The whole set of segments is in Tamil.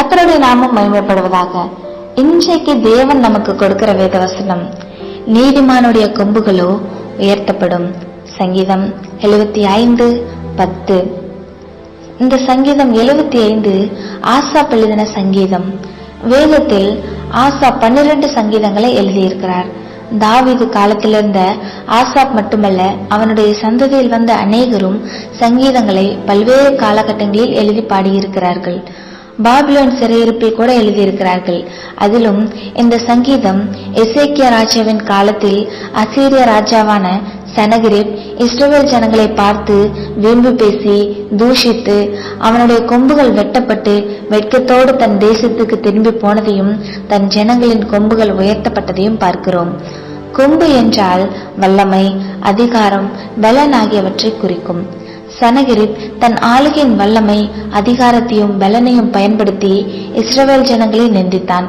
கர்த்தருடைய நாமம் மகிமைப்படுவதாக. இன்றைக்கு தேவன் நமக்கு கொடுக்கிற வேத வசனம், நீதிமானுடைய கொம்புகளோ உயர்த்தப்படும். சங்கீதம் 75:10. இந்த சங்கீதம் 75 ஆசாப் எழுதின சங்கீதம். வேதத்தில் ஆசாப் 12 சங்கீதங்களை எழுதியிருக்கிறார். தாவீது காலத்திலிருந்த ஆசாப் மட்டுமல்ல, அவனுடைய சந்ததியில் வந்த அநேகரும் சங்கீதங்களை பல்வேறு காலகட்டங்களில் எழுதி பாடியிருக்கிறார்கள். பாபிலோன் சிறையிருப்பில் கூட எழுதியிருக்கிறார்கள். அதிலும் இந்த சங்கீதம் எசேக்கியா ராஜாவின் காலத்தில் அசீரிய ராஜாவான சனகிரிப் இஸ்ரவேல் ஜனங்களை பார்த்து வீம்பு பேசி தூஷித்து அவனுடைய கொம்புகள் வெட்டப்பட்டு வெட்கத்தோடு தன் தேசத்துக்கு திரும்பி போனதையும் தன் ஜனங்களின் கொம்புகள் உயர்த்தப்பட்டதையும் பார்க்கிறோம். கொம்பு என்றால் வல்லமை, அதிகாரம், பலன் ஆகியவற்றை குறிக்கும். சனகிரிப் தன் ஆளுகையின் வல்லமை, அதிகாரத்தையும் பலனையும் பயன்படுத்தி இஸ்ரவேல் ஜனங்களை நிந்தித்தான்.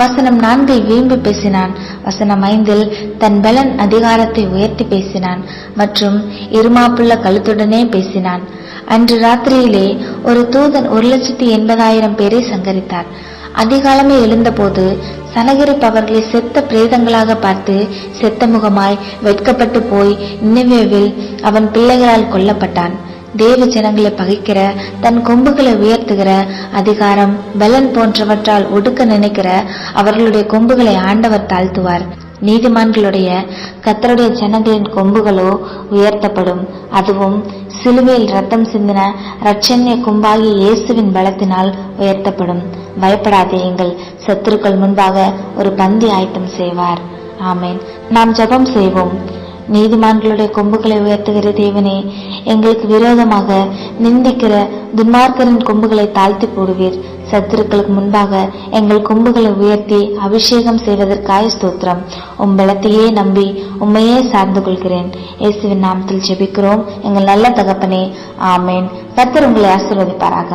வசனம் 4 வீம்பு பேசினான். வசனம் 5 தன் பலன் அதிகாரத்தை உயர்த்தி பேசினான் மற்றும் இருமாப்புள்ள கழுத்துடனே பேசினான். அன்று ராத்திரியிலே ஒரு தூதன் 1,80,000 பேரை சங்கரித்தார். அதிகாலமே எழுந்தபோது சனகிரிப் அவர்களை செத்த பிரேதங்களாக பார்த்து செத்த முகமாய் வெட்கப்பட்டு போய் நினிவேவில் அவன் பிள்ளைகளால் கொல்லப்பட்டான். தேவ ஜனங்களை பகைக்கிற, தன் கொம்புகளை உயர்த்துகிற, அதிகாரம், பலன் போன்றவற்றால் ஒடுக்க நினைக்கிற அவர்களுடைய கொம்புகளை ஆண்டவர் தாழ்த்துவார். நீதிமான்களுடைய கர்த்தருடைய ஜனங்களின் கொம்புகளோ உயர்த்தப்படும். அதுவும் சிலுவையில் ரத்தம் சிந்தின இரட்சண்ய கொம்பாகிய இயேசுவின் பலத்தினால் உயர்த்தப்படும். பயப்படாதேயுங்கள், சத்துருக்கள் முன்பாக ஒரு பந்தி ஆயத்தம் செய்வார். ஆமேன். நாம் ஜெபம் செய்வோம். நீதிமான்களுடைய கொம்புகளை உயர்த்துகிற தேவனே, எங்களுக்கு விரோதமாக நிந்திக்கிற துன்மார்க்கரின் கொம்புகளை தாழ்த்தி போடுவீர். சத்துருக்களுக்கு முன்பாக எங்கள் கொம்புகளை உயர்த்தி அபிஷேகம் செய்வதற்காக ஸ்தோத்திரம். பலத்தையே நம்பி உம்மையே சார்ந்து கொள்கிறேன். இயேசுவின் நாமத்தில் ஜெபிக்கிறோம் எங்கள் நல்ல தகப்பனே. ஆமேன். கர்த்தர் உங்களை ஆசீர்வதிப்பாராக.